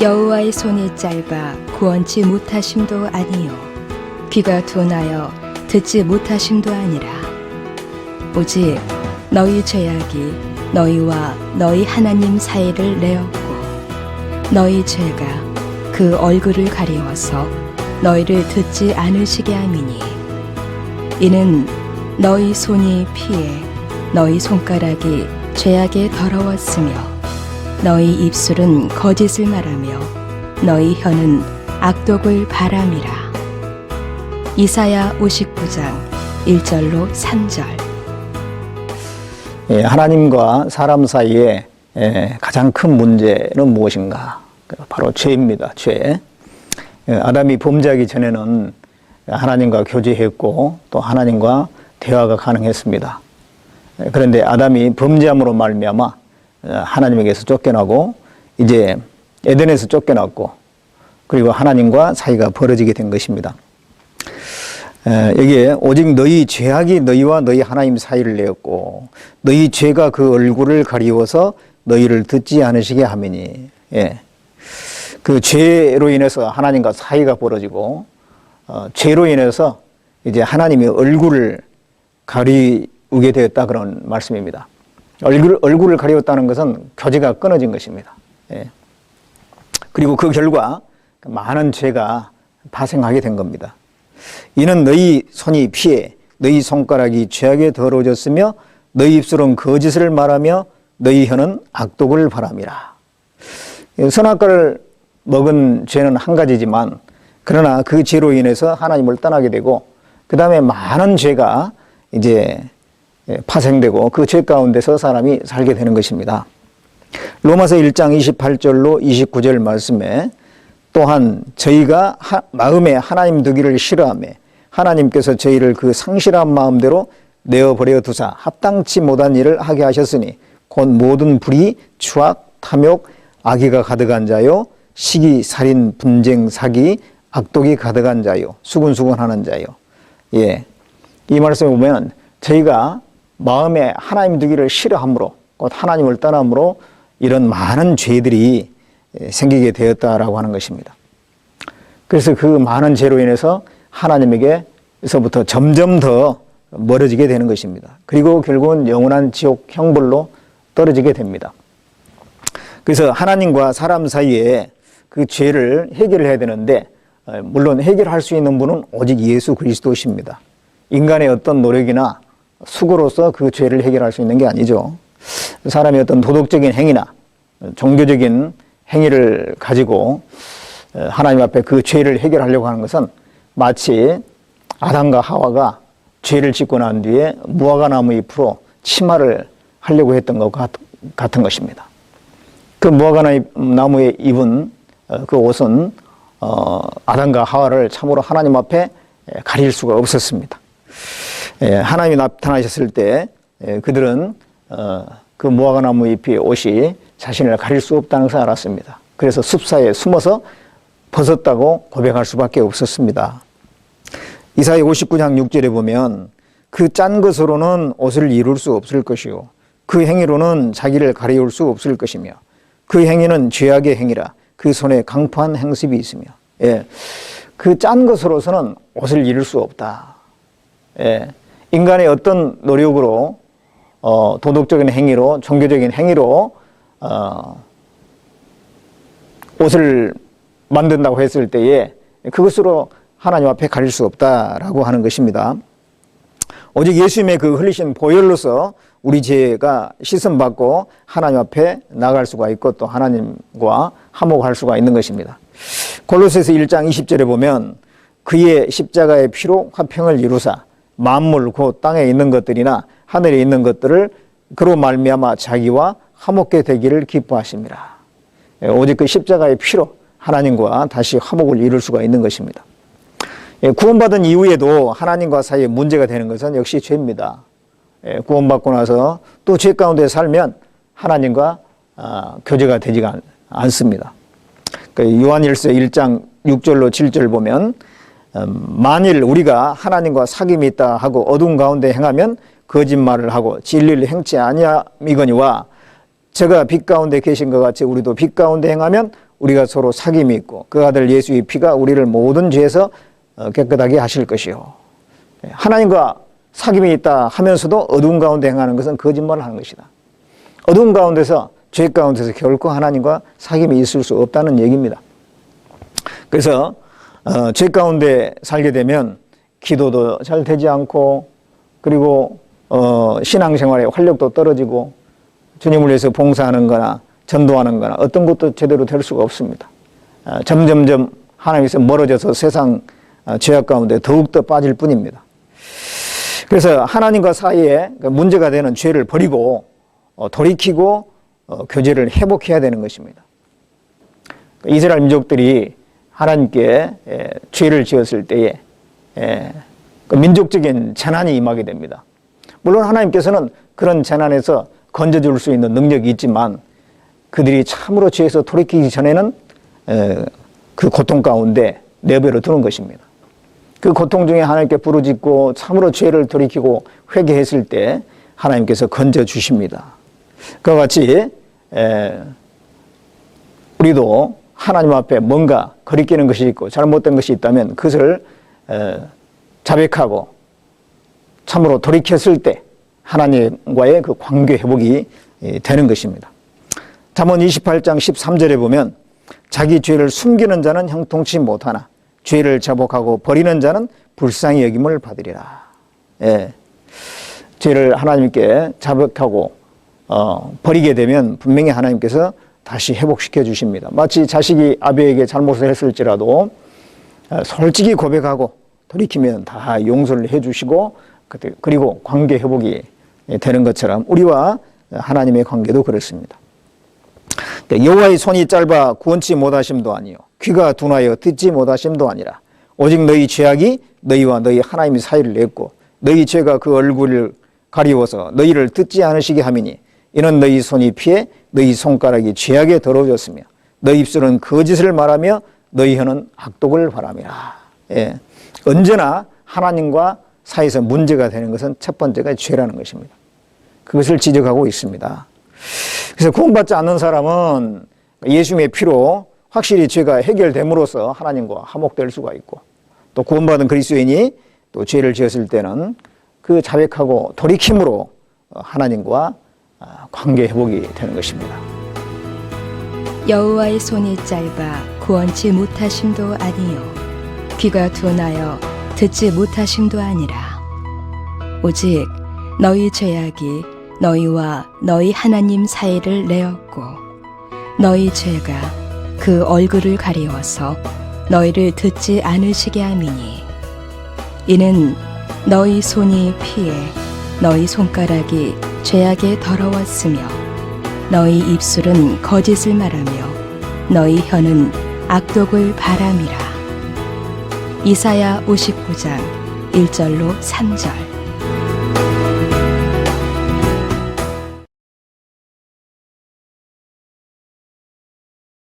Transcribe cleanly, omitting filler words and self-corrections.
여호와의 손이 짧아 구원치 못하심도 아니요 귀가 둔하여 듣지 못하심도 아니라 오직 너희 죄악이 너희와 너희 하나님 사이를 내었고 너희 죄가 그 얼굴을 가리워서 너희를 듣지 않으시게 함이니 이는 너희 손이 피해 너희 손가락이 죄악에 더러웠으며 너희 입술은 거짓을 말하며 너희 혀는 악독을 바람이라. 이사야 59장 1절로 3절. 하나님과 사람 사이에 가장 큰 문제는 무엇인가? 바로 죄입니다. 죄. 아담이 범죄하기 전에는 하나님과 교제했고 또 하나님과 대화가 가능했습니다. 그런데 아담이 범죄함으로 말미암아 하나님에게서 쫓겨나고 이제 에덴에서 쫓겨났고 그리고 하나님과 사이가 벌어지게 된 것입니다. 여기에 오직 너희 죄악이 너희와 너희 하나님 사이를 내었고 너희 죄가 그 얼굴을 가리워서 너희를 듣지 않으시게 하매니 그 죄로 인해서 하나님과 사이가 벌어지고 죄로 인해서 이제 하나님의 얼굴을 가리우게 되었다 그런 말씀입니다. 얼굴을 가리웠다는 것은 교제가 끊어진 것입니다. 그리고 그 결과 많은 죄가 발생하게 된 겁니다. 이는 너희 손이 피해 너희 손가락이 죄악에 더러워졌으며 너희 입술은 거짓을 말하며 너희 혀는 악독을 바람이라. 선악과를 먹은 죄는 한 가지지만 그러나 그 죄로 인해서 하나님을 떠나게 되고 그 다음에 많은 죄가 이제 파생되고 그 죄 가운데서 사람이 살게 되는 것입니다. 로마서 1장 28절로 29절 말씀에 또한 저희가 마음에 하나님 두기를 싫어하며 하나님께서 저희를 그 상실한 마음대로 내어버려 두사 합당치 못한 일을 하게 하셨으니 곧 모든 불의, 추악, 탐욕, 악의가 가득한 자요 시기, 살인, 분쟁, 사기, 악독이 가득한 자요 수군수군하는 자요. 이 말씀에 보면 저희가 마음에 하나님 두기를 싫어함으로 곧 하나님을 떠남으로 이런 많은 죄들이 생기게 되었다라고 하는 것입니다. 그래서 그 많은 죄로 인해서 하나님에게서부터 점점 더 멀어지게 되는 것입니다. 그리고 결국은 영원한 지옥 형벌로 떨어지게 됩니다. 그래서 하나님과 사람 사이에 그 죄를 해결해야 되는데 물론 해결할 수 있는 분은 오직 예수 그리스도십니다. 인간의 어떤 노력이나 수고로서 그 죄를 해결할 수 있는 게 아니죠. 사람의 어떤 도덕적인 행위나 종교적인 행위를 가지고 하나님 앞에 그 죄를 해결하려고 하는 것은 마치 아담과 하와가 죄를 짓고 난 뒤에 무화과나무 잎으로 치마를 하려고 했던 것 같은 것입니다. 그 무화과나무에 입은 그 옷은 아담과 하와를 참으로 하나님 앞에 가릴 수가 없었습니다. 하나님이 나타나셨을 때 그들은 그 무화과나무 잎의 옷이 자신을 가릴 수 없다는 것을 알았습니다. 그래서 숲사이에 숨어서 벗었다고 고백할 수밖에 없었습니다. 이사야 59장 6절에 보면 그 짠 것으로는 옷을 이룰 수 없을 것이요 그 행위로는 자기를 가리울 수 없을 것이며 그 행위는 죄악의 행위라 그 손에 강포한 행습이 있으며 그 짠 것으로서는 옷을 이룰 수 없다. 인간의 어떤 노력으로 도덕적인 행위로 종교적인 행위로 옷을 만든다고 했을 때에 그것으로 하나님 앞에 가릴 수 없다라고 하는 것입니다. 오직 예수님의 그 흘리신 보혈로서 우리 죄가 씻음받고 하나님 앞에 나갈 수가 있고 또 하나님과 화목할 수가 있는 것입니다. 골로새서 1장 20절에 보면 그의 십자가의 피로 화평을 이루사 만물 곧 땅에 있는 것들이나 하늘에 있는 것들을 그로 말미암아 자기와 화목게 되기를 기뻐하십니다. 오직 그 십자가의 피로 하나님과 다시 화목을 이룰 수가 있는 것입니다. 구원받은 이후에도 하나님과 사이에 문제가 되는 것은 역시 죄입니다. 구원받고 나서 또 죄 가운데 살면 하나님과 교제가 되지가 않습니다. 요한일서 1장 6절로 7절 보면 만일 우리가 하나님과 사귐이 있다 하고 어두운 가운데 행하면 거짓말을 하고 진리를 행치 아니함이거니와 저가 빛 가운데 계신 것 같이 우리도 빛 가운데 행하면 우리가 서로 사귐이 있고 그 아들 예수의 피가 우리를 모든 죄에서 깨끗하게 하실 것이요. 하나님과 사귐이 있다 하면서도 어두운 가운데 행하는 것은 거짓말을 하는 것이다. 어두운 가운데서 죄 가운데서 결코 하나님과 사귐이 있을 수 없다는 얘기입니다. 그래서 죄 가운데 살게 되면 기도도 잘 되지 않고 그리고 신앙생활의 활력도 떨어지고 주님을 위해서 봉사하는 거나 전도하는 거나 어떤 것도 제대로 될 수가 없습니다. 점점점 하나님에서 멀어져서 세상 죄악 가운데 더욱더 빠질 뿐입니다. 그래서 하나님과 사이에 문제가 되는 죄를 버리고 돌이키고 교제를 회복해야 되는 것입니다. 이스라엘 민족들이 하나님께 죄를 지었을 때에 민족적인 재난이 임하게 됩니다. 물론 하나님께서는 그런 재난에서 건져줄 수 있는 능력이 있지만 그들이 참으로 죄에서 돌이키기 전에는 그 고통 가운데 내버려 두는 것입니다. 그 고통 중에 하나님께 부르짖고 참으로 죄를 돌이키고 회개했을 때 하나님께서 건져주십니다. 그와 같이 우리도 하나님 앞에 뭔가 거리끼는 것이 있고 잘못된 것이 있다면 그것을 자백하고 참으로 돌이켰을 때 하나님과의 그 관계 회복이 되는 것입니다. 잠언 28장 13절에 보면 자기 죄를 숨기는 자는 형통치 못하나 죄를 자복하고 버리는 자는 불쌍히 여김을 받으리라. 죄를 하나님께 자복하고 버리게 되면 분명히 하나님께서 다시 회복시켜 주십니다. 마치 자식이 아버지에게 잘못을 했을지라도 솔직히 고백하고 돌이키면 다 용서를 해 주시고 그리고 관계 회복이 되는 것처럼 우리와 하나님의 관계도 그렇습니다. 여호와의 손이 짧아 구원치 못하심도 아니요 귀가 둔하여 듣지 못하심도 아니라 오직 너희 죄악이 너희와 너희 하나님의 사이를 냈고 너희 죄가 그 얼굴을 가리워서 너희를 듣지 않으시게 함이니 이는 너희 손이 피해 너희 손가락이 죄악에 더러워졌으며 너희 입술은 거짓을 말하며 너희 혀는 악독을 바람이라. 언제나 하나님과 사이에서 문제가 되는 것은 첫 번째가 죄라는 것입니다. 그것을 지적하고 있습니다. 그래서 구원받지 않는 사람은 예수님의 피로 확실히 죄가 해결됨으로써 하나님과 화목될 수가 있고 또 구원받은 그리스도인이 또 죄를 지었을 때는 그 자백하고 돌이킴으로 하나님과 관계 회복이 되는 것입니다. 여호와의 손이 짧아 구원치 못하심도 아니요 귀가 둔하여 듣지 못하심도 아니라 오직 너희 죄악이 너희와 너희 하나님 사이를 내었고 너희 죄가 그 얼굴을 가리워서 너희를 듣지 않으시게 함이니 이는 너희 손이 피해 너희 손가락이 죄악에 더러웠으며 너희 입술은 거짓을 말하며 너희 혀는 악독을 바람이라. 이사야 59장 1절로 3절.